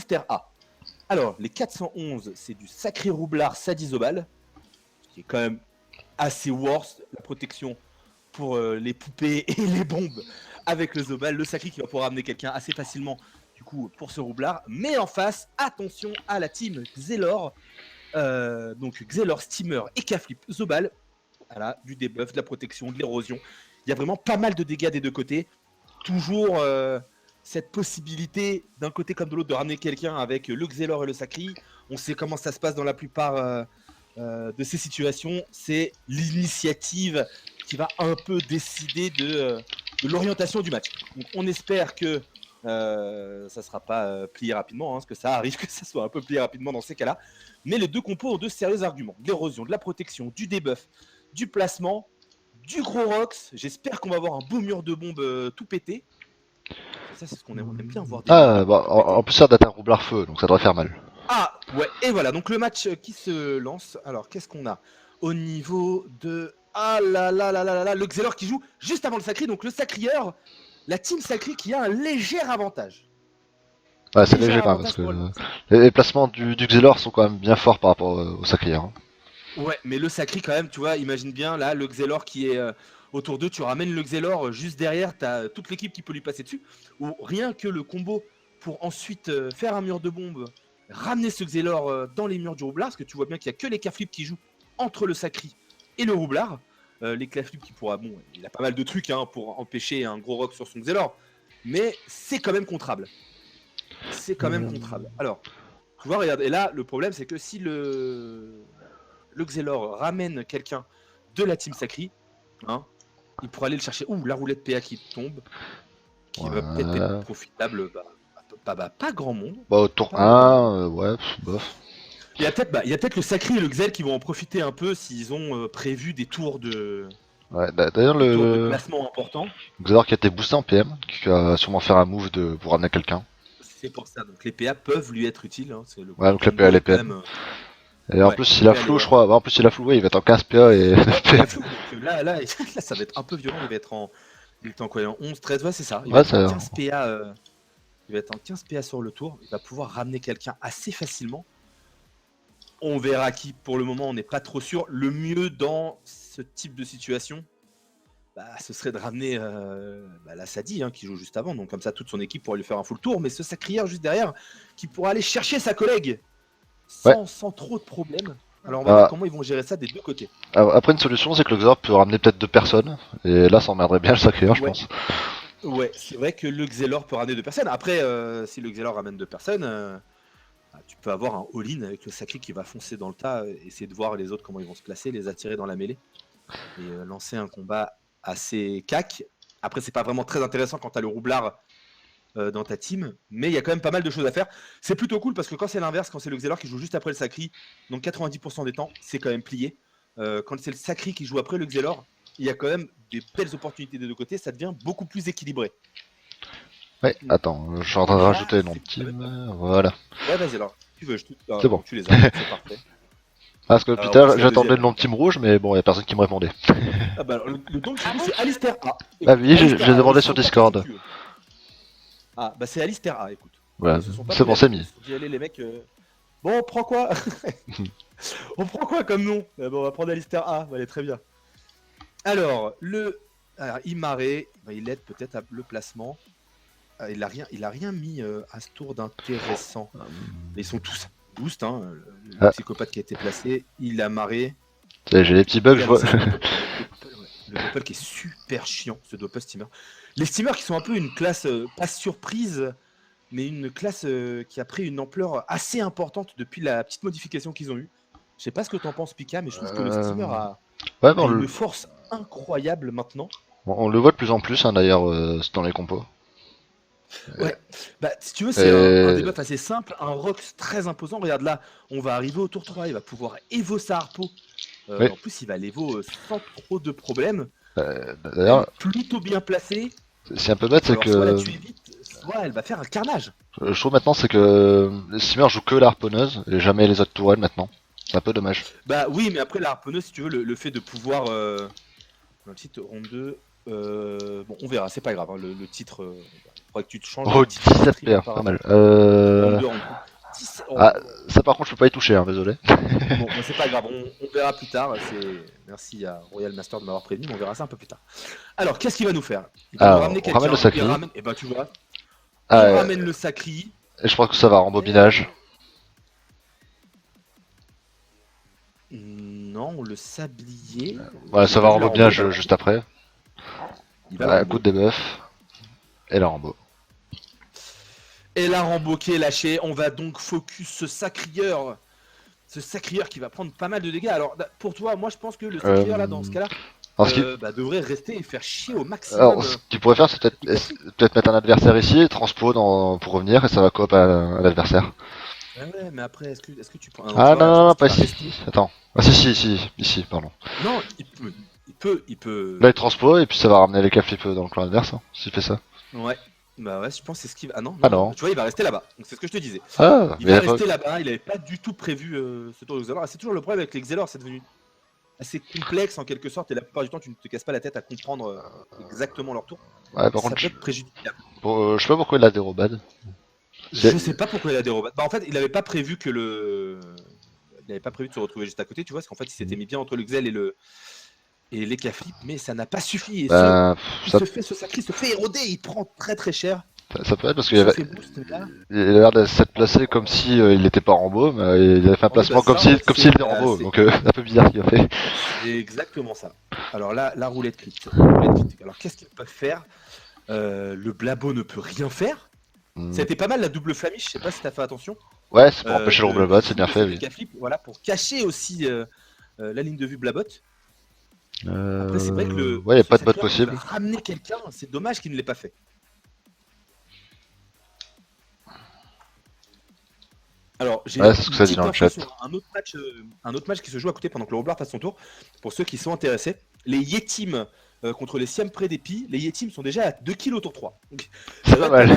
Alistair A. Alors, les 411, c'est du sacré roublard Sadizobal, qui est quand même assez worse. La protection pour les poupées et les bombes avec le Zobal. Le sacré qui va pouvoir amener quelqu'un assez facilement, du coup, pour ce roublard. Mais en face, attention à la team Xelor. Donc Xelor, Steamer et K-Flip Zobal. Voilà, du debuff, de la protection, de l'érosion. Il y a vraiment pas mal de dégâts des deux côtés. Toujours cette possibilité, d'un côté comme de l'autre, de ramener quelqu'un avec le Xelor et le Sacri. On sait comment ça se passe dans la plupart de ces situations. C'est l'initiative qui va un peu décider de l'orientation du match. Donc on espère que ça ne sera pas plié rapidement, parce que ça arrive que ça soit un peu plié rapidement dans ces cas-là. Mais les deux compos ont de sérieux arguments. De l'érosion, de la protection, du debuff, du placement, du gros Rox. J'espère qu'on va avoir un beau mur de bombes tout pété. Ça, c'est ce qu'on aime. On aime bien voir des Ah, bombes bah, tout pété. en plus, ça date un roublard feu, donc ça devrait faire mal. Ah, ouais, et voilà. Donc le match qui se lance. Alors, qu'est-ce qu'on a au niveau de... Ah là là là là là là, le Xelor qui joue juste avant le Sacri. Donc le Sacrieur, la team Sacri qui a un léger avantage. Ouais, c'est Léger léger quand même, parce avantage que pour... les placements du Xelor sont quand même bien forts par rapport au Sacrière. Hein. Ouais, mais le Sacri quand même, tu vois, imagine bien, là, le Xelor qui est autour d'eux, tu ramènes le Xelor juste derrière, t'as toute l'équipe qui peut lui passer dessus, ou rien que le combo pour ensuite faire un mur de bombe, ramener ce Xelor dans les murs du roublard, parce que tu vois bien qu'il n'y a que les K-Flip qui jouent entre le Sacri et le roublard. Les K-Flip qui pourra, bon, il a pas mal de trucs pour empêcher un gros rock sur son Xelor, mais c'est quand même contrable. C'est quand même contrable. Alors, tu vois, regarde, et là, le problème, c'est que si le Xelor ramène quelqu'un de la team Sacri, il pourra aller le chercher. Ouh, la roulette PA qui tombe, qui va peut-être être Ouais. profitable. Pas grand monde. Bah, au tour Pas grand monde. 1, ouais, bof. Il y a peut-être le Sacri et le Xel qui vont en profiter un peu s'ils ont prévu des tours Ouais, d'ailleurs, des tours de le placement importants. Xelor qui a été boosté en PM, qui va sûrement faire un move pour ramener quelqu'un. C'est pour ça. Donc les PA peuvent lui être utiles. C'est le Ouais, donc le PA, combo les est quand PM. même. Et en Ouais, plus, les il a PA, flou, je crois. Bah, en plus, il a flou, ouais, il va être en 15 PA et Ouais, 9 il PM. a flou. Donc là, ça va être un peu violent. Il va être en. Il est en quoi, en 11, 13, ouais, c'est ça. Il va Ouais, être en ça. 15 PA. Il va être en 15 PA sur le tour. Il va pouvoir ramener quelqu'un assez facilement. On verra qui. Pour le moment, on n'est pas trop sûr. Le mieux dans ce type de situation, ce serait de ramener la Sadi qui joue juste avant. Donc comme ça, toute son équipe pourrait lui faire un full tour. Mais ce Sacrière juste derrière qui pourra aller chercher sa collègue Ouais. sans trop de problèmes. Alors on va voir Ah, comment ils vont gérer ça des deux côtés. après, une solution, c'est que le Xelor peut ramener peut-être 2 personnes. Et là, ça emmerderait bien le Sacrière, je Ouais. pense. Ouais, c'est vrai que le Xelor peut ramener deux personnes. Après, si le Xelor ramène deux personnes, tu peux avoir un all-in avec le Sacré qui va foncer dans le tas, essayer de voir les autres comment ils vont se placer, les attirer dans la mêlée et lancer un combat assez cac. Après, c'est pas vraiment très intéressant quand tu as le roublard dans ta team, mais il y a quand même pas mal de choses à faire. C'est plutôt cool parce que quand c'est l'inverse, quand c'est le Xelor qui joue juste après le Sacri, donc 90% des temps, c'est quand même plié. Quand c'est le Sacri qui joue après le Xelor, il y a quand même des belles opportunités des deux côtés, ça devient beaucoup plus équilibré. Ouais, attends, je suis en train Et de là, rajouter les noms de c'est quand même pas mal. team. Voilà, Ouais, vas-y alors. Tu veux, c'est bon. donc tu les as, donc c'est parfait. Parce que plus En plus, tard, la j'attendais deuxième. le nom de team rouge, mais bon, y a personne qui me répondait. Ah bah alors, le don qui joue, c'est Alistair A. Ah Écoute, oui, j'ai Alistair A, alors, ils demandé se sur sont pas pris si Discord. tu veux. Ah, bah c'est Alistair A, écoute. Voilà, Ils se sont pas c'est pris bon, la c'est tête, ils mis. se sont dit, allez les mecs, bon, on prend quoi? On prend quoi comme nom? Bon, on va prendre Alistair A, allez, très bien. Alors, alors, Imaré, il aide peut-être le placement. Il a rien mis à ce tour d'intéressant. Ils sont tous boost, le Ah, psychopathe qui a été placé, il a marré. j'ai des petits bugs, Il je a vois. lancé son Doppel. Le Doppel qui est super chiant, ce Doppel steamer. Les steamers qui sont un peu une classe, pas surprise, mais une classe qui a pris une ampleur assez importante depuis la petite modification qu'ils ont eue. Je sais pas ce que t'en penses, Pika, mais je trouve que le steamer Ouais, a une force incroyable maintenant. on le voit de plus en plus, hein, d'ailleurs, dans les compos. Ouais, si tu veux, c'est un Et... debuff assez simple, un Rox très imposant. Regarde là, on va arriver au tour 3, il va pouvoir Evo sa harpo. Oui, En plus, il va l'Evo sans trop de problèmes. Elle d'ailleurs, est plutôt bien placée. c'est un peu Il va bête, c'est falloir soit la que tuer vite, soit elle va faire un carnage. je trouve maintenant, c'est que les steamers jouent que la harponneuse et jamais les autres tourelles maintenant. C'est un peu dommage. Bah oui, mais après la harponneuse, si tu veux, le fait de pouvoir. Dans le titre, ronde 2. Bon, on verra, c'est pas grave. Le titre. Il faudrait que tu te changes Oh, le titre de 17 stream PA, pas apparemment. mal. Ronde 2 en Ah, ça par contre, je peux pas y toucher, hein, désolé. Bon, bah, c'est pas grave, on verra plus tard. Merci à Royal Master de m'avoir prévenu, mais on verra ça un peu plus tard. Alors, qu'est-ce qu'il va nous faire? Il va nous Alors, ramener on ramène le quelqu'un. Il sacri. ramène. Et bah, tu vois, Ah, il ramène le sacri. et je pense que ça va, rembobinage. Non, le sablier. Voilà, Il a ça va, pas vu la rambo, rembobinage il va la juste rambo. après. Il va la Ouais, rambo. coup de debuff. Et la rambo. Et la rambo qui est lâchée. On va donc focus ce sacrieur. Ce sacrieur qui va prendre pas mal de dégâts. Alors, pour toi, moi je pense que le sacrieur là, dans ce cas-là, Alors, devrait rester et faire chier au maximum. alors, ce qu'il pourrait faire, c'est les cafés. peut-être mettre un adversaire ici, transpo pour revenir, et ça va coop à l'adversaire. Ouais, mais après, est-ce que tu prends. Ah non, tu Ah non, vois, je non, non, pense pas qu'il va ici. rester. Attends. Ah si, ici, pardon. Non, il peut. Là, il transpo, et puis ça va ramener les caflips dans le clan adverse, hein, s'il fait ça. Ouais. Bah ouais, je pense que c'est ce qu'il va. Ah non, Ah non, non. tu vois, il va rester là-bas. Donc c'est ce que je te disais. Ah, Il mais va il a pas... rester là-bas, il avait pas du tout prévu ce tour de Xelor. C'est toujours le problème avec les Xelor, c'est devenu assez complexe en quelque sorte, et la plupart du temps, tu ne te casses pas la tête à comprendre exactement leur tour. Ouais, par Ça contre, peut être préjudiciable. je sais pas pourquoi il a des robades. Je sais pas pourquoi il a des robots. Bah en fait, il avait pas prévu que il avait pas prévu de se retrouver juste à côté, tu vois, parce qu'en fait, il s'était mis bien entre le Xel et les Caflips, mais ça n'a pas suffi. Et Bah, ce sacré se fait éroder, il prend très très cher. ça peut être parce Il qu'il se avait... fait boost là. Il a l'air de s'être placé comme si il était pas Rambo, mais il avait fait un Oui, placement bah ça, comme s'il était Rambo, donc un peu bizarre ce qu'il a fait. c'est exactement ça. Alors là, la roulette critique. Alors qu'est-ce qu'il peut faire? Le Blabo ne peut rien faire. Hmm. Ça a été pas mal la double flamiche, je sais pas si t'as fait attention. Ouais, c'est pour empêcher le Du roublabot, c'est coup, bien de fait, cet oui. Flip, voilà, pour cacher aussi la ligne de vue Blabot. Après, c'est vrai que Ouais, y a ce pas de bot sacrieur qui possible. va ramener quelqu'un, c'est dommage qu'il ne l'ait pas fait. Alors, j'ai Ouais, c'est ce que une ça dit petite dans le info chat. sur un autre match qui se joue à côté pendant que le Roublard fasse son tour. Pour ceux qui sont intéressés, les Yetim contre les Siam Pré d'Epi, les Yetim sont déjà à 2 kills au tour 3. Donc, C'est pas mal.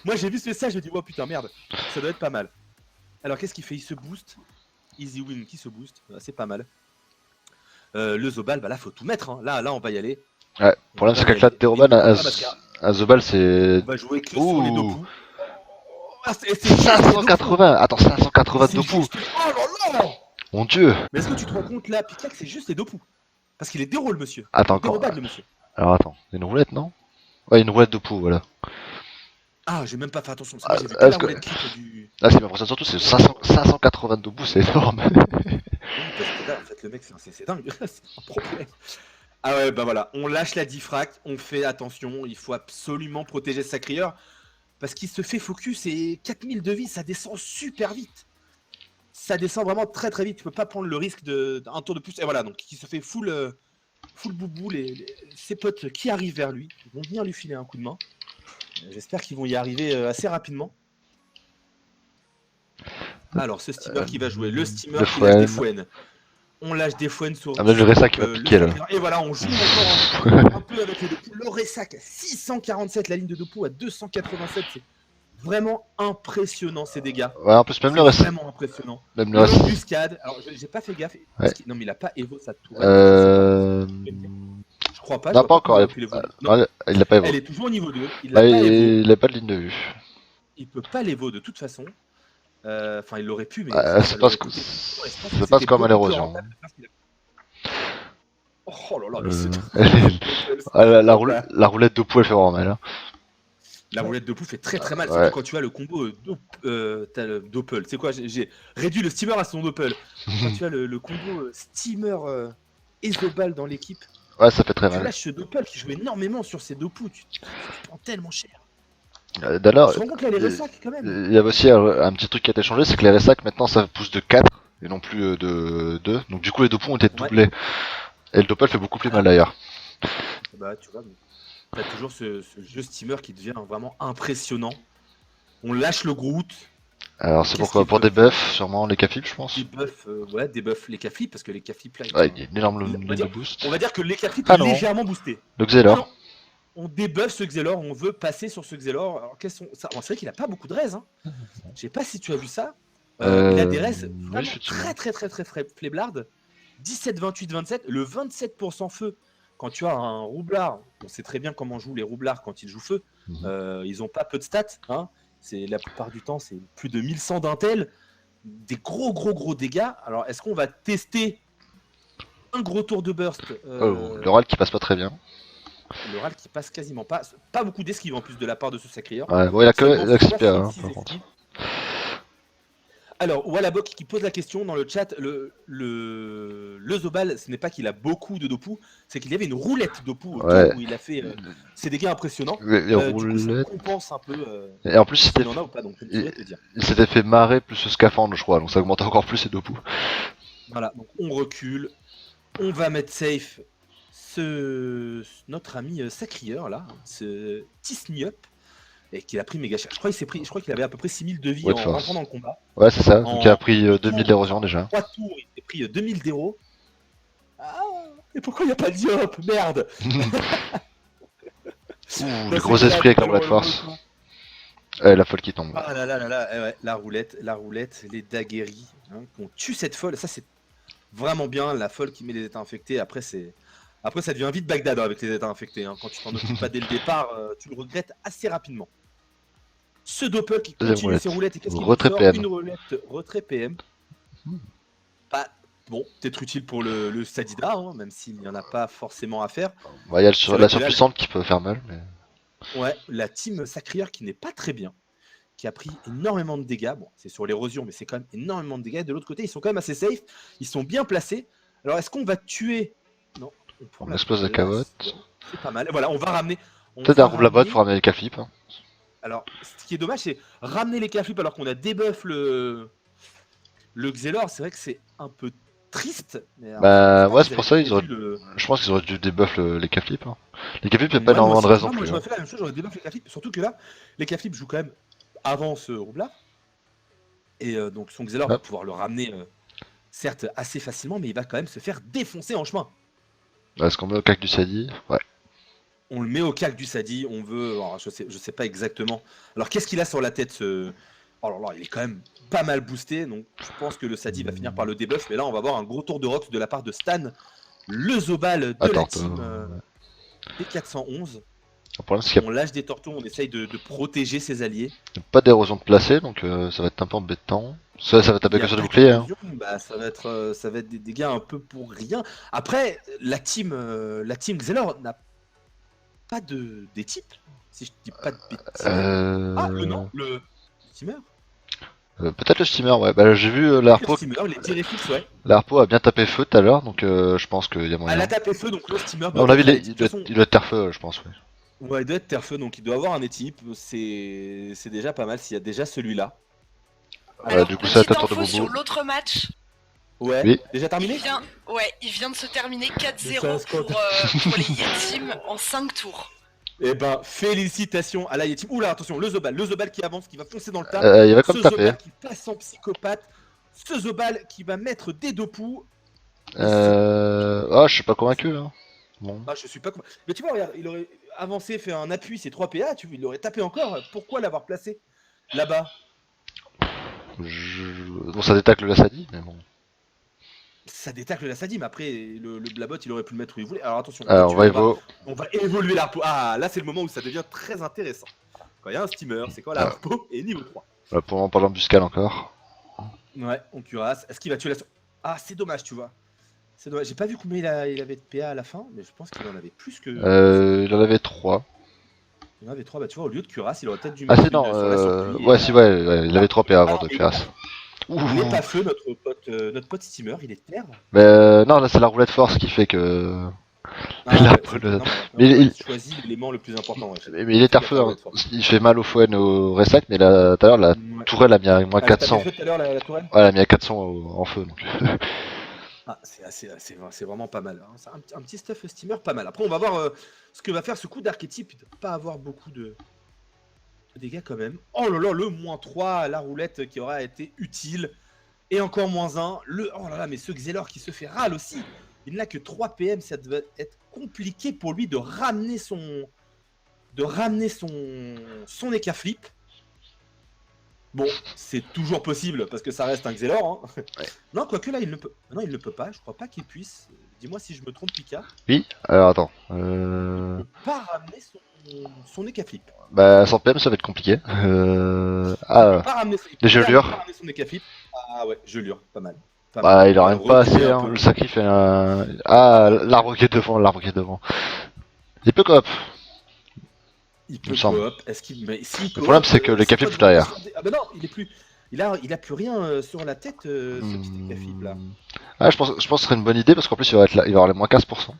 Moi, j'ai vu ce message, je me dis, oh putain, merde, ça doit être pas mal. Alors, qu'est-ce qu'il fait? Il se boost. Easy win qui se boost, c'est pas mal. Le Zobal, bah là, faut tout mettre. Hein. Là, on va y aller. Ouais, le problème c'est qu'avec la Déroban à Zobal, c'est. On va jouer que sur les deux Ouh, poux. Oh, c'est 580. Attends, 580 de poux. juste... Oh là là. Mon dieu. Mais est-ce que tu te rends compte là, Picard, c'est juste les deux poux? Parce qu'il est déroule, monsieur. Attends, Il est encore. dérobable, le monsieur. Alors attends, il y a une roulette, non? Ouais, une roulette de poux, voilà. Ah, j'ai même pas fait attention. Ah, Moi, j'ai vu que la que... roulette crit du. Là, c'est m'impressionne surtout, c'est 580 de poux, c'est énorme. Oui, parce que là, en fait, le mec, c'est dingue. C'est un problème. Ah ouais, bah voilà, on lâche la diffract, on fait attention, il faut absolument protéger ce sacrieur. Parce qu'il se fait focus et 4000 de vie, ça descend super vite. Ça descend vraiment très très vite. Tu peux pas prendre le risque d'un tour de plus. Et voilà, donc il se fait full boubou. Ses potes qui arrivent vers lui vont venir lui filer un coup de main. J'espère qu'ils vont y arriver assez rapidement. Alors, ce steamer qui va jouer, le steamer qui lâche des fouennes. On lâche des fouennes sur. Ah, même le Ressac qui va piquer là. Et voilà, on joue encore un peu avec les deux poux. Le Ressac à 647, la ligne de deux poux à 287. C'est vraiment impressionnant ces dégâts. Ouais, en plus, même le Ressac. Vraiment impressionnant. Même le Ressac. Embuscade. Alors, j'ai pas fait gaffe. Ouais. Non, mais il a pas Evo sa tour. Je crois pas. Non, pas encore. Il l'a pas Evo. Elle est toujours au niveau 2. Il Bah, l'a pas Evo. il a pas de ligne de vue. Il peut pas l'Evo de toute façon. Enfin, il l'aurait pu, mais. C'est pas comme à l'érosion. Oh là là, la roulette de poux, elle fait vraiment mal. Hein. La roulette de poux fait très très mal, Ouais. surtout quand tu as le combo t'as le doppel. C'est quoi? J'ai réduit le steamer à son doppel. Quand tu as le combo steamer et Zobal dans l'équipe. Ouais, ça fait très tu mal. Tu lâches ce doppel qui joue énormément sur ces deux poux. Tu prends tellement cher. D'ailleurs, tu te rends compte là, les Ressac quand même. Il y a aussi un petit truc qui a été changé, c'est que les Ressac maintenant ça pousse de 4 et non plus de 2. Donc du coup les deux poux ont été doublés. Et le doppel fait beaucoup plus mal d'ailleurs. Bah tu vois, t'as toujours ce jeu steamer qui devient vraiment impressionnant. On lâche le Groot. Alors c'est pourquoi? Pour des buffs, sûrement les Caflips je pense. Des buffs, ouais, des buffs les Caflips, parce que les Caflips là... Ouais, il y a une énorme ligne de boost. On va dire que les Caflips est légèrement boosté. Le Xelor. On débuffe ce Xelor, on veut passer sur ce Xelor. Alors, c'est vrai qu'il a pas beaucoup de res. Hein. Je sais pas si tu as vu ça. Il a des res très fléblard. 17, 28, 27. Le 27% feu. Quand tu as un roublard, on sait très bien comment jouent les roublards quand ils jouent feu. Ils ont pas peu de stats. Hein. C'est la plupart du temps, c'est plus de 1100 d'intel, des gros dégâts. Alors, est-ce qu'on va tester un gros tour de burst Oh, le râle qui passe pas très bien. le râle qui passe quasiment pas beaucoup d'esquive en plus de la part de ce sacrieur. Ouais, bon, il a que Seulement l'XP, hein, 66 par contre. esquives. Alors, Wallabok qui pose la question dans le chat, le Zobal, ce n'est pas qu'il a beaucoup de Dopu, c'est qu'il y avait une roulette Dopu au Ouais. tour où il a fait ses dégâts impressionnants. Les Du coup, ça roulettes. compense un peu Et en plus, s'il en a ou pas, donc je ne saurais te dire. il s'était fait marrer plus ce scaphandre, je crois, donc ça augmente encore plus ses dopous. Voilà, donc on recule, on va mettre safe notre ami Sacrieur là, ce Tisniup, et qu'il a pris méga cher. Je crois qu'il avait à peu près 6000 de vie Ouais, en de force. rentrant dans le combat. Ouais, c'est ça, donc il a En pris 3 2000 tours, d'érosion déjà. 3 tours, il a pris 2000 d'héros. Ah, mais pourquoi il n'y a pas de Diop? Merde! Les gros esprits avec la roulette force. La folle qui tombe. Ah là là là là, eh ouais, la roulette, les daguerries, hein, qu'on tue cette folle, ça c'est vraiment bien, la folle qui met les états infectés, après ça devient vite Bagdad hein, avec les états infectés, hein. Quand tu t'en occupes pas dès le départ, tu le regrettes assez rapidement. Ce Doppel qui Deuxième continue roulette. ses roulettes, et qu'est-ce qu'il nous Retrait sort? PM. Une roulette retrait PM. Pas, bon, peut-être utile pour le Sadida, hein, même s'il n'y en a pas forcément à faire. Ouais, il y a C'est la vrai que là, surpuissante qui peut faire mal, mais... Ouais, la team Sacrieur qui n'est pas très bien, qui a pris énormément de dégâts. Bon, c'est sur l'érosion, mais c'est quand même énormément de dégâts. De l'autre côté, ils sont quand même assez safe. Ils sont bien placés. Alors, est-ce qu'on va tuer? Non, On explose la cavotte. C'est pas mal. Voilà, on va ramener. Peut-être un rouble à botte pour ramener les caflips. Hein. Alors, ce qui est dommage, c'est ramener les caflips alors qu'on a debuff le Xelor. C'est vrai que c'est un peu triste. Mais Bah alors, ouais, c'est pour ça ils auraient... le... Je pense qu'ils auraient dû debuff les caflips. Hein. Les caflips, il n'y a pas Ouais, moi énormément de aussi, raison moi, plus. j'aurais Hein. fait la même chose, j'aurais debuff les caflips. Surtout que là, les caflips jouent quand même avant ce roublard. Et donc son Xelor va pouvoir le ramener, certes assez facilement, mais il va quand même se faire défoncer en chemin. Est-ce qu'on met au cac du Sadi? Ouais. On le met au calque du Sadi, on veut... Alors, je sais pas exactement. Alors qu'est-ce qu'il a sur la tête ce... Oh là là, il est quand même pas mal boosté, donc je pense que le Sadi va finir par le debuff, mais là on va avoir un gros tour de Rox de la part de Stan, le Zobal de la team P411. On lâche des tortons, on essaye de protéger ses alliés. Il n'y a pas d'érosion de placé, donc ça va être un peu embêtant. Ça va taper que sur le bouclier. Hein. Bah, ça va être des dégâts un peu pour rien. Après, la team Xelor n'a pas des types, si je dis pas de bêtises. Ah, le steamer. Peut-être le steamer, ouais. Bah, j'ai vu l'Arpo. Les Direfix, ouais. L'Arpo a bien tapé feu tout à l'heure, donc je pense qu'il y a moyen. Elle a tapé feu, donc le steamer. À mon avis, il doit être terre-feu, je pense, ouais. Ouais, il doit être terre-feu, donc il doit avoir un étype. C'est déjà pas mal s'il y a déjà celui-là. Alors, du coup, ça va être info de Bobo. sur l'autre match. Ouais, oui. Déjà terminé? Il vient de se terminer 4-0 pour les Yetim en 5 tours. Eh ben, félicitations à la Yetim. Oula, attention, le Zobal qui avance, qui va foncer dans le tas. Il va comme taper. Zobal qui passe en psychopathe. Ce Zobal qui va mettre des dopous. Je suis pas convaincu. Hein. Bon. Ah, je suis pas convaincu. Mais tu vois, regarde, il aurait avancé, fait un appui, c'est 3 PA, il aurait tapé encore. Pourquoi l'avoir placé là-bas? Bon, ça détacle la Sadi, mais bon. Ça détacle la Sadi, mais après, le Blabot, il aurait pu le mettre où il voulait. Alors attention, on va évoluer l'Arpo. Ah, là, c'est le moment où ça devient très intéressant. Quand il y a un steamer, c'est quoi l'Arpo et niveau 3. Voilà, pour en parler l'embuscade encore. Ouais, on cuirasse. Est-ce qu'il va tuer la... Ah, c'est dommage, tu vois. C'est dommage. J'ai pas vu combien il avait de PA à la fin, mais je pense qu'il en avait plus que... il en avait 3. Il en avait 3, bah tu vois, au lieu de cuirasse, il aurait peut-être dû mettre sur la surprise. Ouais, si, ouais, il avait 3 PA avant de cuirasse. Il n'est pas feu, notre pote steamer, il est terre. Mais non, là c'est la roulette force qui fait que... Mais il choisit l'élément le plus important. Ouais. Mais il est terre-feu, hein. Il fait mal au Fouen au Ressac, mais là, tout à l'heure, la tourelle a mis à moins 400. Tout à l'heure, la tourelle ouais, elle a mis à 400 en feu. Donc. Ah, c'est vraiment pas mal. Hein. C'est un petit stuff steamer, pas mal. Après, on va voir ce que va faire ce coup d'archétype. Il ne doit pas avoir beaucoup de dégâts quand même. Oh là là, le -3, la roulette qui aura été utile. Et encore -1. Oh là là, mais ce Xelor qui se fait râle aussi. Il n'a que 3 PM, ça devait être compliqué pour lui de ramener son Ekaflip. Bon, c'est toujours possible parce que ça reste un Xelor. Hein. Ouais. Non, quoique là, il ne peut pas. Je crois pas qu'il puisse. dis-moi si je me trompe, Pika, Oui, alors attends. peut pas ramener son Ekaflip. Bah, 100 PM, ça va être compliqué. Il peut Ah, pas ramener, les il peut pas gelures. ramener son Ekaflip. Ah ouais, gelure, pas mal. Pas mal. Bah, il On a va le même pas rebuter assez, un hein. peu. Le sacri fait un. Ah, l'arbre qui est devant, l'arbre qui est devant. Il peut coop, Il il me peut semble. coop. Est-ce qu'il. Mais s'il Le problème, coop, c'est que les c'est cafés quoi plus devant derrière. Ah bah non, il est plus. Il a plus rien sur la tête, ce petit Ekaflip là. Hmm. Ah, je pense que ce serait une bonne idée parce qu'en plus, il va être là, il va avoir les moins 15%.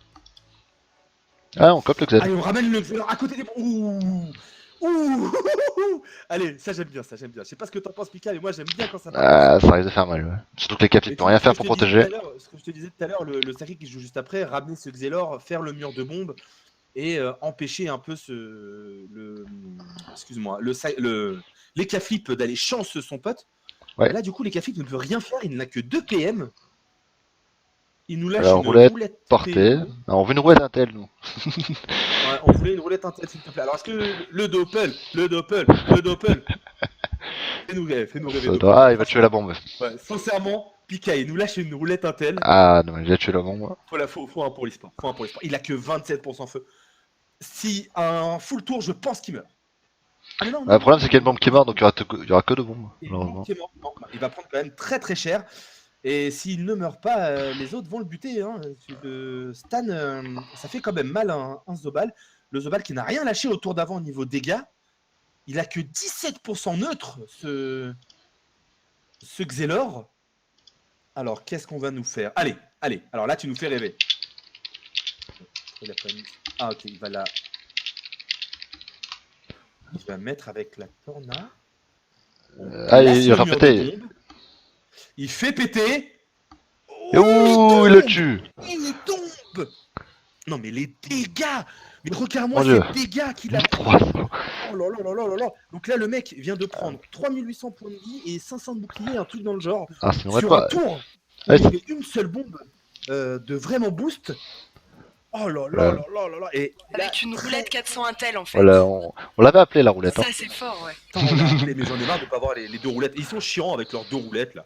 Ah, on coop le Xel. Allez, on ramène le Xelor à côté des. Ouh. Ouh. Allez, ça j'aime bien, ça j'aime bien. Je sais pas ce que t'en penses, Pika, mais moi j'aime bien quand ça part comme ça. Ah, ça risque de faire mal, ouais. Surtout que les cafés Et peuvent tu vois rien ce que faire je pour te disais tout protéger. à l'heure, ce que je te disais tout à l'heure, le Saki qui joue juste après, ramener ce Xelor, faire le mur de bombe et empêcher un peu excuse-moi, l'Ekaflip d'aller chance son pote. Ouais. Bah là, du coup, l'Ekaflip ne peut rien faire, il n'a que 2 PM. Il nous lâche Alors, une roulette roulette portée. PO. Alors, on veut une roulette Intel, nous. Ouais, on voulait une roulette Intel, s'il te plaît. Alors, est-ce que le doppel, fais-nous rêver, doppel. Ah, il va tuer Franchement, la bombe. ouais, sincèrement, Pika, il nous lâche une roulette Intel. Ah, non, il a tué la bombe. Faut un pour l'e-sport. Il a que 27% feu. Si un full tour, je pense qu'il meurt. Ah mais non, Bah, non, le problème, non, c'est qu'il y a une bombe qui est morte, donc il y aura que deux bombes, il y a une bombe malheureusement. qui est morte. Non, il va prendre quand même très très cher. Et s'il ne meurt pas, les autres vont le buter. Hein. Stan, ça fait quand même mal un Zobal. Le Zobal qui n'a rien lâché au tour d'avant au niveau dégâts. Il a que 17% neutre, ce Xelor. Alors, qu'est-ce qu'on va nous faire? Allez. Alors là, tu nous fais rêver. Il a pas mis... Ah, ok, il va mettre avec la Torna. Ah, Place il va le faire mur de péter. bombe. Il fait péter. Et Oh, ouh, il le tue. Il tombe. Non, mais les dégâts. Mais regarde-moi Mon dieu. ces dégâts qu'il a pris. 300. Oh là là là là là là. Donc là, le mec vient de prendre 3800 points de vie et 500 de bouclier, un truc dans le genre. Ah, c'est Sur un pas. tour, Ouais, il y avait une seule bombe de vraiment boost. Oh là là voilà. là là là là. Et là, Avec une roulette 400 Intel en fait. Voilà, on l'avait appelé la roulette. Ça Hein. c'est fort, ouais. Attends, on l'a appelé, mais j'en ai marre de pas avoir les deux roulettes. Ils sont chiants avec leurs deux roulettes là.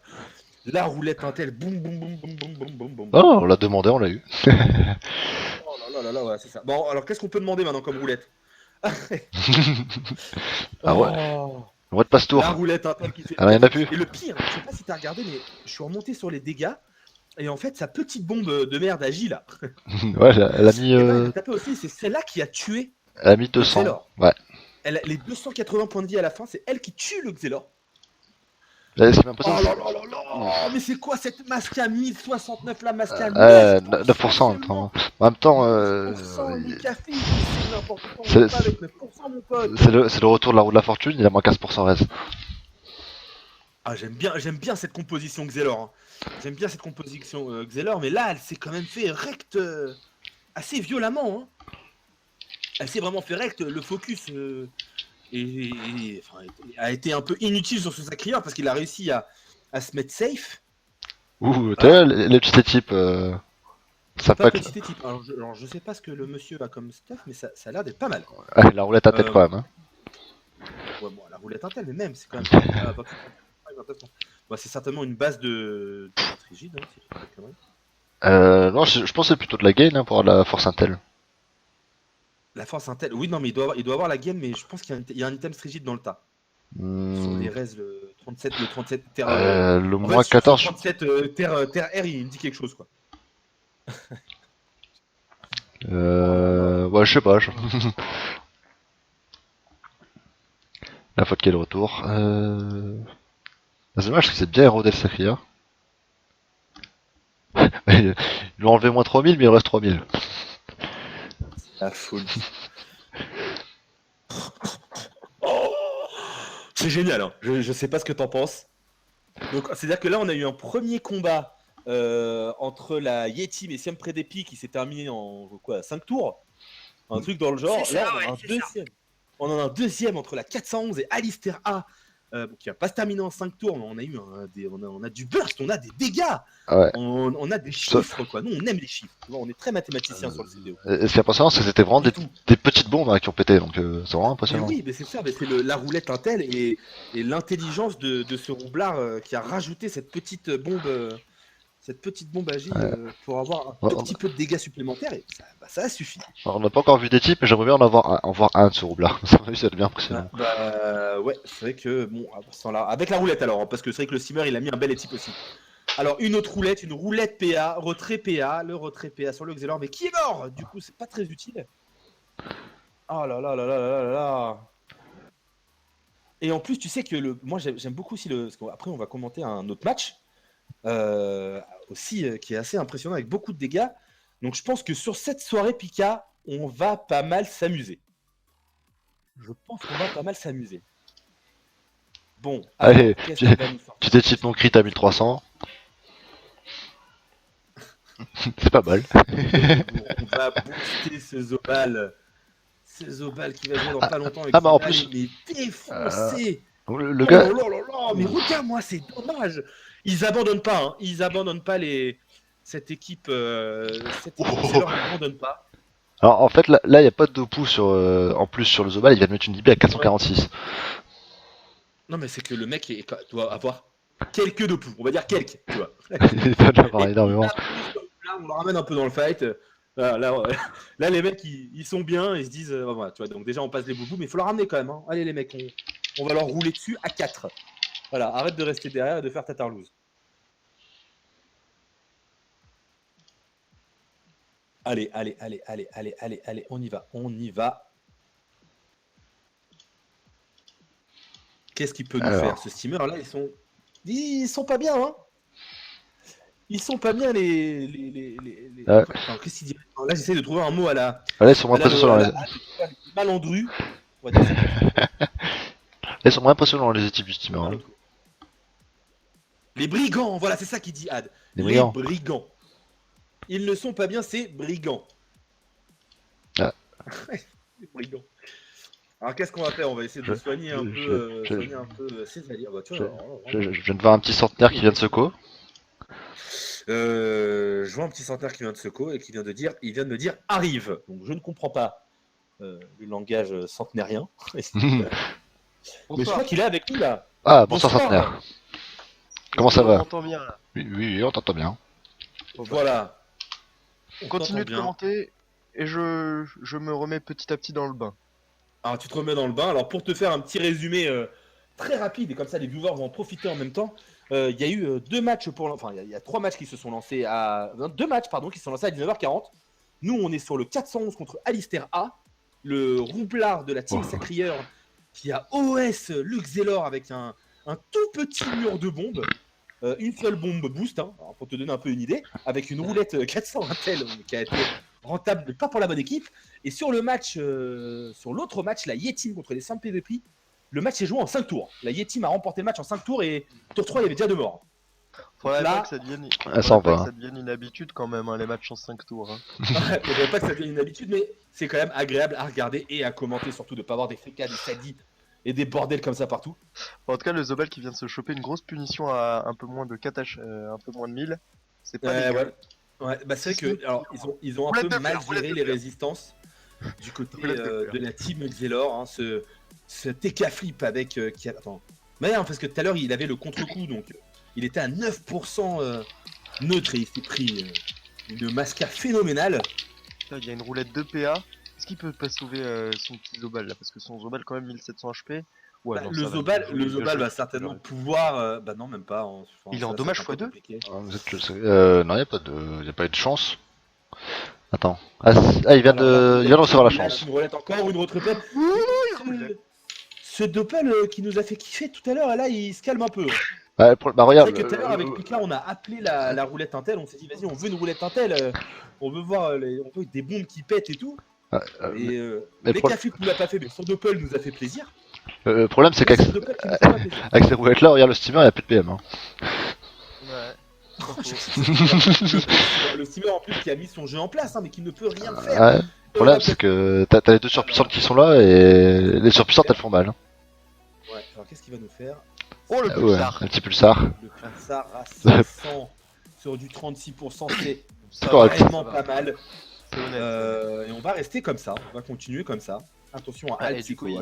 La roulette Intel, boum boum boum boum boum boum boum boum. Oh, on l'a demandé, on l'a eu. Oh là là là là, ouais, c'est ça. Bon, alors qu'est-ce qu'on peut demander maintenant comme roulette? Ah ouais. Oh, Roulette passe-tour. la roulette Intel qui fait. Ah, il y en a plus. Et le pire, je sais pas si t'as regardé, mais je suis remonté sur les dégâts. Et en fait, sa petite bombe de merde agit là. Ouais, elle a mis, Et ben, elle a tapé aussi, c'est celle-là qui a tué elle a mis le 200. Xelor. Ouais. Les 280 points de vie à la fin, c'est elle qui tue le Xelor. Là, ce qui Oh m'impressionne, là là là là. Mais c'est quoi cette masque à 1069, la masque à 9% en même temps. En même temps, 9%, les cafés, c'est n'importe quoi, on est pas avec 9% mon pote. c'est le retour de la roue de la fortune, il a moins 15% reste. Ah, j'aime bien cette composition Xelor. Hein. J'aime bien cette composition Xelor, mais là, elle s'est quand même fait recte assez violemment. Hein. Elle s'est vraiment fait recte. Le focus a été un peu inutile sur ce sacrieur parce qu'il a réussi à se mettre safe. Ouh, t'as vu les petits types, ça Pas pack. petit type. Alors, je sais pas ce que le monsieur a comme stuff, mais ça a l'air d'être pas mal. Ah, la roulette à tête quand même. Hein. Ouais, bon, la roulette Intel, mais même, c'est quand même. Bah, c'est certainement une base de rigide, hein, si je dis pas de conneries. Non, je pense que c'est plutôt de la gain hein, pour la force Intel. La force Intel, oui, non, mais il doit avoir la game, mais je pense qu'il y a un item rigide dans le tas. Sur les res, le 37 terre. Le En moins fait, sur 14. 37 terre R, il me dit quelque chose, quoi. Ouais, je sais pas. La faute qui est de retour. C'est dommage parce que c'est bien érodé le sacrier. Ils lui ont enlevé moins 3000, mais il reste 3000. La folie. Oh, c'est génial, hein. Je sais pas ce que t'en penses. Donc, c'est-à-dire que là, on a eu un premier combat entre la Yeti et Siam Predepi qui s'est terminé en quoi, 5 tours. Un truc dans le genre. C'est ça, Là, on en a ouais, un c'est deuxième. On en a un deuxième entre la 411 et Alistair A. Qui va pas se terminer en 5 tours, mais on a eu on a du burst, on a des dégâts. Ouais. On a des chiffres, quoi. Nous, on aime les chiffres. Tu vois, on est très mathématiciens sur le CDO. Et ce qui est impressionnant, c'est que c'était vraiment Du tout. des petites bombes hein, qui ont pété, donc c'est vraiment Mais impressionnant. oui, mais c'est ça, mais c'est la roulette Intel et l'intelligence de ce roublard qui a rajouté cette petite bombe cette petite bombe agit pour avoir un Ouais, tout petit peu de dégâts supplémentaires et ça suffit. Alors, on n'a pas encore vu des types, mais j'aimerais bien en voir un de ce roublard. Ça va être bien impressionnant. Ouais, c'est vrai que bon, avec la roulette alors, parce que c'est vrai que le steamer il a mis un bel étype aussi. Alors une autre roulette, une roulette PA, retrait PA, le retrait PA sur le Xelor, mais qui est mort. Du coup, c'est pas très utile. Oh là là là là là là là. Et en plus, tu sais que moi j'aime beaucoup aussi parce qu'après on va commenter un autre match aussi qui est assez impressionnant avec beaucoup de dégâts. Donc je pense que sur cette soirée Pika, on va pas mal s'amuser. Je pense qu'on va pas mal s'amuser. Bon, Allez, qu'est-ce qu'on va nous sortir tu t'étypes mon crit à 1300. C'est pas mal. On va booster ce Zobal. Ce Zobal qui va jouer dans pas longtemps avec bah, en Zidane, plus- mais défoncé. Le gars, Oh là là là, mais regarde-moi, c'est dommage. Ils abandonnent pas, hein. Ils abandonnent pas cette équipe. Cette équipe, Oh. ils leur abandonnent pas. alors en fait, là, il n'y a pas de Dopu en plus sur le Zobal, il vient de mettre une IB à 446. Non, mais c'est que le mec doit avoir quelques de poux. On va dire quelques, tu vois. Il doit en avoir Et énormément. là, on le ramène un peu dans le fight. Là, les mecs, ils sont bien, ils se disent, voilà, tu vois, donc déjà on passe les boubous, mais il faut leur ramener quand même. Hein. Allez les mecs, on va leur rouler dessus à 4. Voilà, arrête de rester derrière et de faire ta tarlouse. Allez, on y va. Qu'est-ce qu'il peut nous faire ce steamer là? Ils sont pas bien, hein. Ils sont pas bien les... Attends, qu'est-ce qu'il dit? Là, j'essaie de trouver un mot à la... Là, ils sont moins impressionnants. les malandru. On va dire ça. Là, ils sont moins impressionnants les équipes du steamer. Hein. Les brigands, voilà, c'est ça qu'il dit Ad. Les brigands. Brigands. Ils ne sont pas bien, c'est brigands. Ah. Les brigands. Alors qu'est-ce qu'on va faire? On va essayer de soigner un peu ses alliés. Bah, tu vois, je viens de voir un petit centenaire qui vient de Seco. Je vois un petit centenaire qui vient de Seco et qui vient de me dire arrive. Donc je ne comprends pas le langage centenarien. Mais je crois qu'il est avec nous là. Ah, bonsoir centenaire. Comment ça va? On t'entend bien là. Oui, on t'entend bien. Voilà. On continue de commenter et je me remets petit à petit dans le bain. Alors tu te remets dans le bain. Alors pour te faire un petit résumé très rapide et comme ça les viewers vont en profiter en même temps. Il y a eu deux matchs il y a 3 matchs qui se sont lancés à 2 matchs pardon qui se sont lancés à 19h40. Nous on est sur le 411 contre Alistair A, le roublard de la team Sacrieur qui a OS Luxelor avec un tout petit mur de bombes, une seule bombe boost hein, pour te donner un peu une idée, avec une roulette 400 Intel qui a été rentable mais pas pour la bonne équipe. Et sur le match, sur l'autre match, la Yetim contre les 5 PVP. Le match est joué en 5 tours. La Yetim a remporté le match en 5 tours et tour 3, il y avait déjà 2 morts. Faudrait là, pas que ça devienne, ça devienne une habitude quand même, hein, les matchs en 5 tours. Hein. Faudrait pas que ça devienne une habitude, mais c'est quand même agréable à regarder et à commenter, surtout de ne pas avoir des fricas, des sadis et des bordels comme ça partout. En tout cas, le Zobal qui vient de se choper une grosse punition à un peu moins de 4 un peu moins de 1000. C'est pas dégueu. Ouais, bah c'est vrai que alors, ils ont un peu mal géré les résistances du côté de la team Xelor, hein, ce TK flip avec attends. Mais non, parce que tout à l'heure il avait le contre-coup, donc il était à 9% neutre et il s'est pris une masca phénoménale. Là, il y a une roulette de PA. Est-ce qu'il peut pas sauver son petit Zobal là? Parce que son Zobal quand même 1700 HP. Ouais, non, le Zobal va certainement pouvoir. Bah non, même pas. Il est en dommage x2. Non, il n'y a pas eu de chance. Attends. Il vient de recevoir la chance. Une roulette encore, une autre pelle. Ce Doppel qui nous a fait kiffer tout à l'heure, là, il se calme un peu. Bah, regarde. C'est vrai que tout à l'heure, avec Pika, on a appelé la roulette Intel. On s'est dit, vas-y, on veut une roulette Intel. On veut voir on veut des bombes qui pètent et tout. Et les Cafik nous l'a pas fait, mais son Doppel nous a fait plaisir. Le problème, c'est qu'avec ces roulettes-là, regarde le steamer, il n'y a plus de PM. Hein. Ouais. Le steamer en plus qui a mis son jeu en place, hein, mais qui ne peut rien faire. Ouais. Le problème, c'est que t'as les deux surpuissantes qui sont là et les surpuissantes elles font mal. Hein. Ouais, alors qu'est-ce qu'il va nous faire? Oh le pulsar! Un petit pulsar. Le pulsar à 500 sur du 36%, c'est correct. vraiment pas mal. C'est honnête. Et on va rester comme ça, on va continuer comme ça. Attention à Alpsico. Il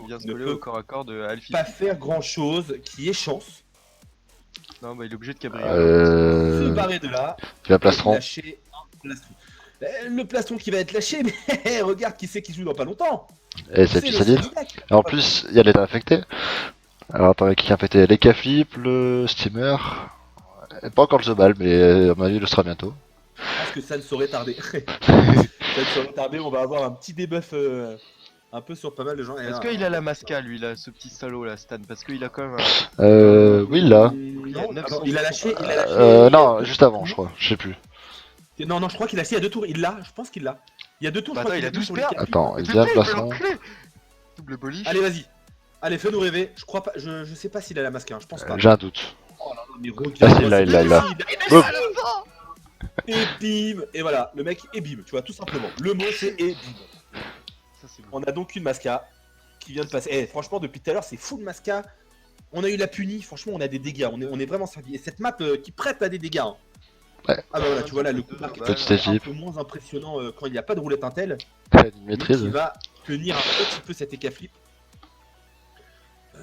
vient se coller au corps à corps de Alfie. Pas faire grand chose, qui est chance. Non, bah il est obligé de cabrer. Se barrer de là. Il va Et plastron. lâcher un plastron. Le plastron qui va être lâché, mais regarde qui c'est qui joue dans pas longtemps. Et c'est C'est du le Sadid. Sadida qui- Et en plus, il y a l'état infecté. Alors attends, qui est infecté? Les K-Flip, le Steamer. Et pas encore le The Ball, mais à mon avis, il le sera bientôt. Je pense que ça ne saurait tarder. Ça ne saurait tarder, on va avoir un petit debuff un peu sur pas mal de gens. Est-ce qu'il a la masca lui là, ce petit salaud là, Stan? Parce qu'il a quand même Oui, là. Non, Il a attends, il a lâché. Il a lâché Non, juste avant, je crois. Je sais plus. Non, non, je crois qu'il a lâché il y a 2 tours. Il l'a, je pense qu'il l'a. Il y a 2 tours, Bah je crois attends, il a qu'il 12 sur les PA. quatre. Attends, il Double vient play, plastron. Double bullish. Allez, vas-y. Allez, fais-nous rêver. Je crois pas. Je sais pas s'il a la masque, hein, je pense pas. J'ai un doute. Oh là là, mais regarde, Ah, si, il l'a, il l'a, il l'a. Eh Hop. ben, Et bim. Et voilà, le mec est bim, tu vois, tout simplement. Le mot c'est et bim. Ça c'est bon. On a donc une masca qui vient de passer. Eh, franchement, depuis tout à l'heure, c'est full masca. On a eu la punie, franchement, on a des dégâts. On est vraiment servi. Et cette map qui prête à des dégâts. Hein. Ouais. Ah bah voilà, tu vois là, le coup de marque Petite est un équipe. peu moins impressionnant quand il n'y a pas de roulette Intel. Une Mais qui maîtrise. va tenir un petit peu cet éca flip.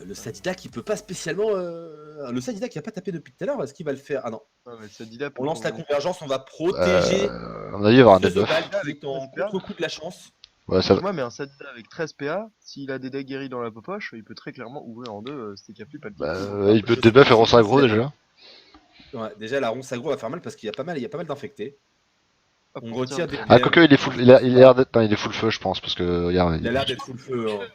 Le Sadida qui peut pas spécialement. Le Sadida qui a pas tapé depuis tout à l'heure, est-ce qu'il va le faire? Ah non. Ouais, mais ça dit là On lance la convergence, on va protéger À mon avis, il va y avoir un ce debuff. Zobal qui est en contre-coup de la chance. Ouais, ça... Moi, mais un Sadida avec 13 PA, s'il a des decks guéris dans la poche, il peut très clairement ouvrir en deux c'était Capli pas le il peut debuff et ronce aggro déjà. Ouais, déjà la ronce aggro va faire mal parce qu'il y a pas mal d'infectés. On retire des. Ah, quoique, il est full, il a l'air d'être, non, il est full feu, je pense, parce que, regarde. Il a l'air d'être full feu. Hein.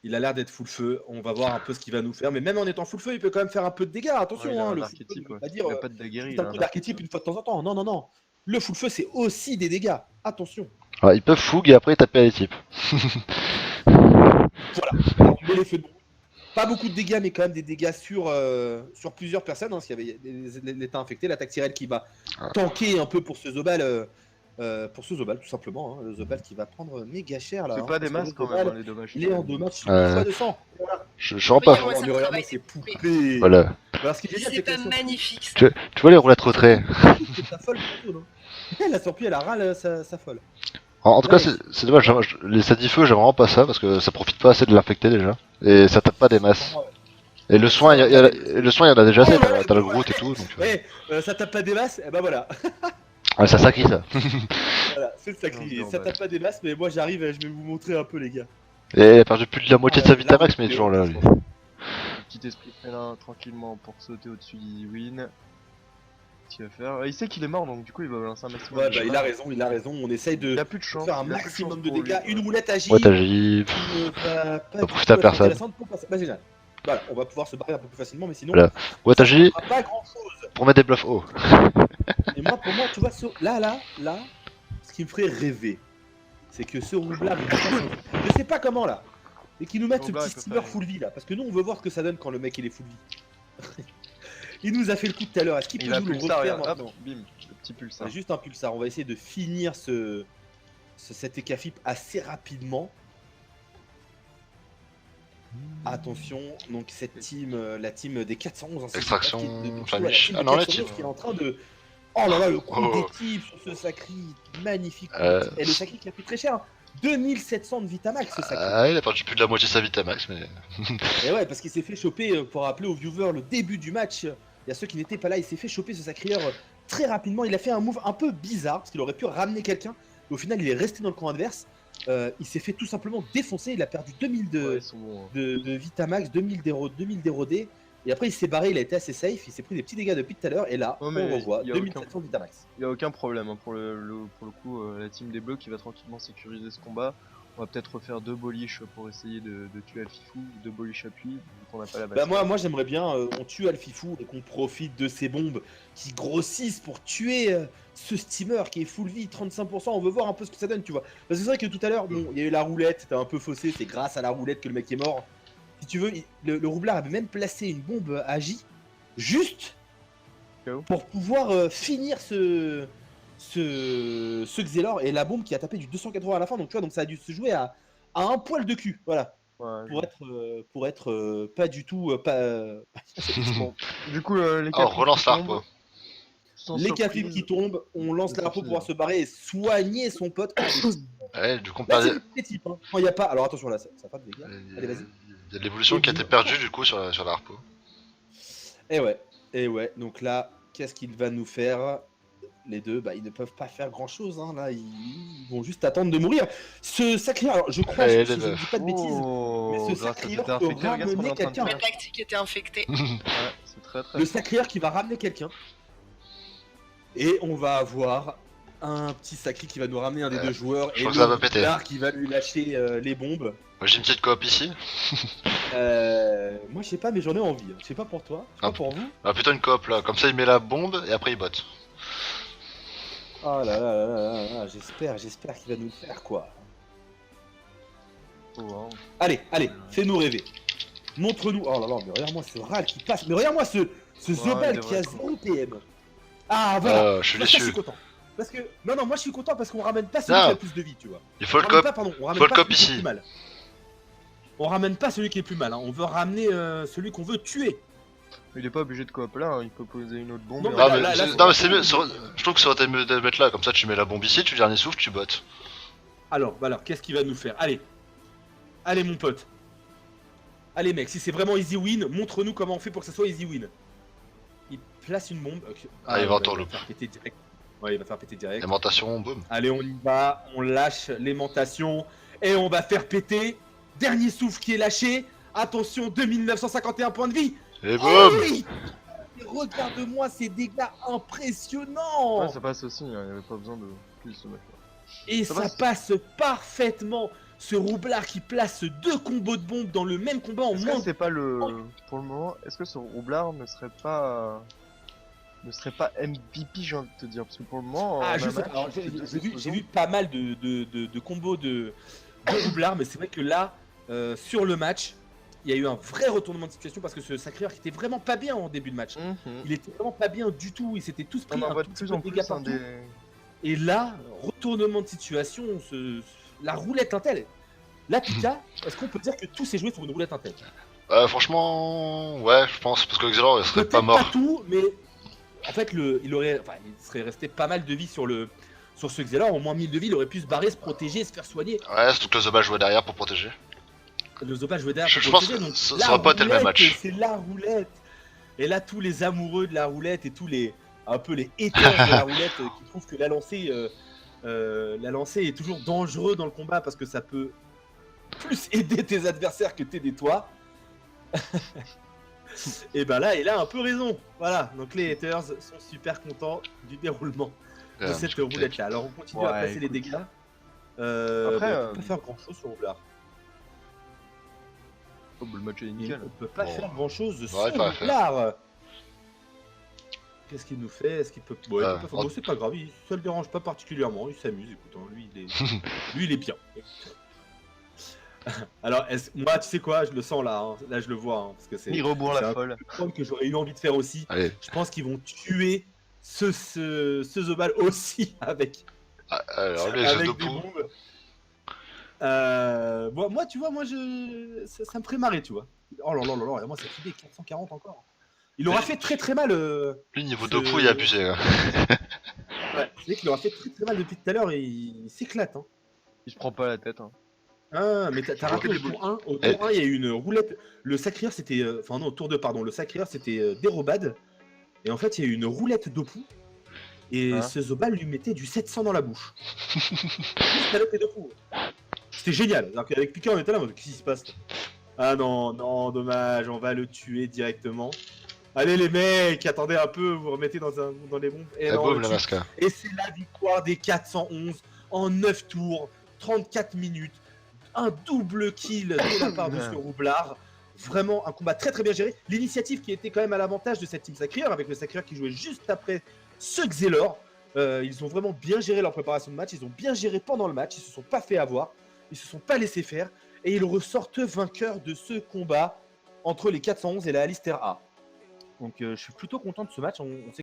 Il a l'air d'être full feu. On va voir un peu ce qu'il va nous faire. Mais même en étant full feu, il peut quand même faire un peu de dégâts. Attention, hein, le full feu, ne veut pas dire il a pas de decks guéris. un coup d'archétype une fois de temps en temps. Non, non, non. Le full feu, c'est aussi des dégâts. Attention. Ouais, ils peuvent fougue et après taper à les types. Voilà. Alors, on met les feux de boue. Pas beaucoup de dégâts, mais quand même des dégâts sur plusieurs personnes. Hein, s'il y avait l'état infecté, l'attaque Tyrell qui va tanker un peu pour ce Zobal. Tout simplement. Hein, le Zobal qui va prendre méga cher là. C'est hein, pas des parce que masses quand le Zobal, même, hein, les dommages. Il est en 2 matchs, 10 fois 200. Je rends pas. Ouais, ça Regardez travaille, ces c'est coupé. poupées. Voilà. Alors, ce qui est génial, C'est c'est pas que magnifique ça. Tu vois les roulettes retraits. c'est sa folle plutôt, non? La sortie, elle a râle sa folle. En tout cas, Ouais. c'est dommage. Les sadifeux, j'aime vraiment pas ça parce que ça profite pas assez de l'infecté déjà. Et ça tape pas des masses. Et le soin, il y en a déjà assez. T'as le Groot et tout. Donc, Ça tape pas des masses, et bah voilà. ouais, ça sacrit ça. Voilà, c'est le sacré. Non, Ça bah. tape pas des masses, mais moi j'arrive et je vais vous montrer un peu, les gars. Et elle a perdu plus de la moitié de sa Vitamax, mais il est toujours là. Lui. Petit esprit félin tranquillement pour sauter au-dessus d'Ewin. Qu'est-ce qu'il va faire? Il sait qu'il est mort donc du coup il va lancer un maximum. Ouais, de bah dommages. il a raison. On essaye de Il a plus de chance. faire un il a plus maximum chance de pour dégâts. lui. Une roulette agile. Ouais, t'agis. qui ne va pas du profiter à tout être personne. intéressante pour passer. Bah, génial. Voilà, on va pouvoir se barrer un peu plus facilement, mais sinon, Voilà. Ouais, ça t'agis ne fera pas grand chose. pour mettre des bluffs hauts. Et moi, pour moi, tu vois, là, ce qui me ferait rêver, c'est que ce roublard, je sais pas comment là, et qu'il nous mette ce Roublard, petit il peut steamer pas, full vie là, parce que nous on veut voir ce que ça donne quand le mec il est full vie. Il nous a fait le coup tout à l'heure, est-ce qu'il Il peut a nous le pulsar, refaire regarde, maintenant? hop, bim, le petit pulsar. C'est juste un pulsar, on va essayer de finir cet écafip assez rapidement. Attention, donc cette team, la team des 411, hein, c'est Extraction, le basket de- famille. la team Ah des non, la 411 team. qui est en train de... Oh là là, le coup Oh. des types sur ce sacri, magnifique. Et le sacri qui a pris très cher, hein. 2700 de Vitamax ce sacri. Ah, il a perdu plus de la moitié de sa Vitamax, mais. Et ouais, parce qu'il s'est fait choper, pour rappeler aux viewers le début du match, il y a ceux qui n'étaient pas là, il s'est fait choper ce sacrieur très rapidement. Il a fait un move un peu bizarre, parce qu'il aurait pu ramener quelqu'un, mais au final il est resté dans le camp adverse. Il s'est fait tout simplement défoncer, il a perdu 2000 Ouais, ils sont bons, hein. de Vitamax, 2000 d'Hérodé. Et après il s'est barré, il a été assez safe, il s'est pris des petits dégâts depuis tout à l'heure, et là, Ouais, mais on revoit il y a 2700 Vitamax. Il y a aucun problème hein, pour le coup, la team des bleus qui va tranquillement sécuriser ce combat. On va peut-être refaire 2 boliches pour essayer de tuer Alfifou, 2 boliches appui, vu qu'on n'a pas la base. Bah moi j'aimerais bien, on tue Alfifou et qu'on profite de ces bombes qui grossissent pour tuer ce steamer qui est full vie, 35%, on veut voir un peu ce que ça donne, tu vois. Parce que c'est vrai que tout à l'heure, bon, il y a eu la roulette, c'était un peu faussé, c'est grâce à la roulette que le mec est mort. Si tu veux, le roublard avait même placé une bombe AJ, juste KO. pour pouvoir finir ce Xelor et la bombe qui a tapé du 280 à la fin, donc tu vois, donc ça a dû se jouer à un poil de cul, voilà. Ouais, Pour être pas du tout bon. Du coup, les Oh, relance la l'arpo. les cafés qui tombent, on lance C'est l'arpo pour fini, pouvoir se barrer et soigner son pote. Ouais, du coup, Là, c'est des types, hein. Quand il y a pas, alors attention là, ça fait des dégâts. Allez, vas-y. il y a de l'évolution qui a été perdue du coup sur la harpo. Et ouais. Et ouais, donc là, qu'est-ce qu'il va nous faire? Les deux, bah, ils ne peuvent pas faire grand-chose, hein, là, ils vont juste attendre de mourir. Ce sacré, alors je crois, Allez, si les je ne dis pas de bêtises, mais Oh, ce grâce à sacrieur cet peut infecté, regarde ce qu'on est ramener en train de quelqu'un. Ma faire. tactique était infectée. Ouais, c'est très très Le fort. sacrieur qui va ramener quelqu'un. Et on va avoir un petit sacré qui va nous ramener un des deux joueurs. je Et crois que ça va le péter. Roulard qui va lui lâcher les bombes. Moi, j'ai une petite coop ici. Moi, je sais pas, mais j'en ai envie. Je sais pas pour toi, je sais Ah. pas pour vous. Ah, plutôt une coop là, comme ça il met la bombe et après il botte. Oh là là là là là là, j'espère qu'il va nous le faire, quoi. Oh, wow. Allez, fais-nous rêver. Montre-nous. Oh là là, mais regarde-moi ce râle qui passe. Mais regarde-moi ce Zobal il qui a devrait 0 PM. Ah, voilà. Je suis Moi, ça, je suis déçu. content. Parce que, non, moi je suis content parce qu'on ramène pas celui Ah. qui a le plus de vie, tu vois. Il faut On le ramène cop. pas, pardon, on ramène faut le pas cop celui qui est ici. plus mal. On ramène pas celui qui est plus mal, hein. On veut ramener celui qu'on veut tuer. Il est pas obligé de coop là, hein, il peut poser une autre bombe. Non, et mais Ah, là, mais là, c'est- c'est non, mais c'est vraiment mieux. cool. Je trouve que ça aurait été mieux de le mettre là, comme ça tu mets la bombe ici, tu dernier souffle, tu bottes. Alors, qu'est-ce qu'il va nous faire? Allez mon pote. Allez mec, si c'est vraiment easy win, montre-nous comment on fait pour que ça soit easy win. Il place une bombe. Ok. Ah, il va en va tourloupe. faire péter direct. Ouais, il va faire péter direct. Aimantation, boum. Allez, on y va, on lâche l'aimantation et on va faire péter. Dernier souffle qui est lâché. Attention, 2951 points de vie. Et Oh boum. oui. Regarde-moi ces dégâts impressionnants. Ouais, ça passe aussi, hein, il n'y avait pas besoin de plus ce mec là. Et ça ça passe. passe parfaitement. Ce roublard qui place 2 combos de bombes dans le même combat en Est-ce moins que c'est pas le. Pour le moment, est-ce que ce roublard ne serait pas. MVP, j'ai envie de te dire, parce que pour le moment. Ah, en je un sais match, pas. Alors, il fait deux j'ai explosions. vu pas mal de combos de roublards, mais c'est vrai que là, sur le match, il y a eu un vrai retournement de situation parce que ce sacreur qui était vraiment pas bien en début de match. Mhm. Il était vraiment pas bien du tout. Ils s'étaient tous pris On en un voit tout de petit plus peu en de dégâts plus partout. des. Et là, retournement de situation, la roulette Intel. Là, Pika, est-ce qu'on peut dire que tout s'est joué sur une roulette Intel? Franchement, ouais, je pense, parce que Xelor il serait Peut-être pas mort. pas tout, mais en fait, il serait resté pas mal de vie sur ce Xelor. Au moins 1000 de vie, il aurait pu se barrer, se protéger, se faire soigner. Ouais, surtout que le Zobal jouait derrière pour protéger. Le Zobal jouait derrière Je pour pense protéger, que donc ça la aurait pas été le même roulette, match. C'est la roulette. Et là, tous les amoureux de la roulette et tous les un peu les haters de la roulette qui trouvent que la lancée est toujours dangereux dans le combat parce que ça peut plus aider tes adversaires que t'aider toi. Et ben là, il a un peu raison. Voilà, donc les haters sont super contents du déroulement de Un cette petit coup de roulette là. Alors on continue à Ouais, placer les écoute. dégâts. Après, On peut pas faire grand chose sur Roublard. Oh, bah, le match est On nickel. peut pas Bon. faire grand chose sur Ouais, il fallait Roublard. Qu'est-ce qu'il nous fait? Est-ce qu'il peut. Bon, il peut pas faire- en- bon, c'est pas grave, ça le dérange pas particulièrement, il s'amuse, écoute, hein, lui il est bien. Alors, moi, tu sais quoi, je le sens là, hein. Là je le vois, hein, parce que c'est Il rebourre c'est la un folle. truc que j'aurais eu envie de faire aussi. Allez, Je pense qu'ils vont tuer ce Zobal aussi avec alors lui avec des ce Dopu. bombes. Moi, tu vois, ça me ferait marrer, tu vois. Oh là là là là, moi ça fait des 440 encore. Il aura fait très très mal. Lui niveau Ce- Dopu il a abusé. Là. Ouais, c'est vrai qu'il aura fait très très mal depuis tout à l'heure et il s'éclate. Hein. Il se prend pas la tête. Hein. Ah, mais t'as raté au tour 1. Au tour 1, il y a eu une roulette. Le sacrieur, c'était. Enfin, non, au tour 2, pardon. Le sacrieur, c'était Dérobade. Et en fait, il y a eu une roulette Dopu. Et Hein ce Zobal lui mettait du 700 dans la bouche. Juste avec les Dopu. C'était génial. Alors qu'avec Pika, on était là, mais qu'est-ce qui se passe? Ah non, non, dommage. On va le tuer directement. Allez, les mecs, attendez un peu. Vous remettez dans les bombes. Et Et non, on boum le la tue. masca. Et c'est la victoire des 411 en 9 tours, 34 minutes, un double kill de la part de ce roublard. Vraiment un combat très très bien géré. L'initiative qui était quand même à l'avantage de cette team Sacrieur, avec le Sacrieur qui jouait juste après ce Xelor. Ils ont vraiment bien géré leur préparation de match, ils ont bien géré pendant le match, ils se sont pas fait avoir, ils se sont pas laissés faire, et ils ressortent vainqueurs de ce combat entre les 411 et la Alistair A. Donc je suis plutôt content de ce match, on s'est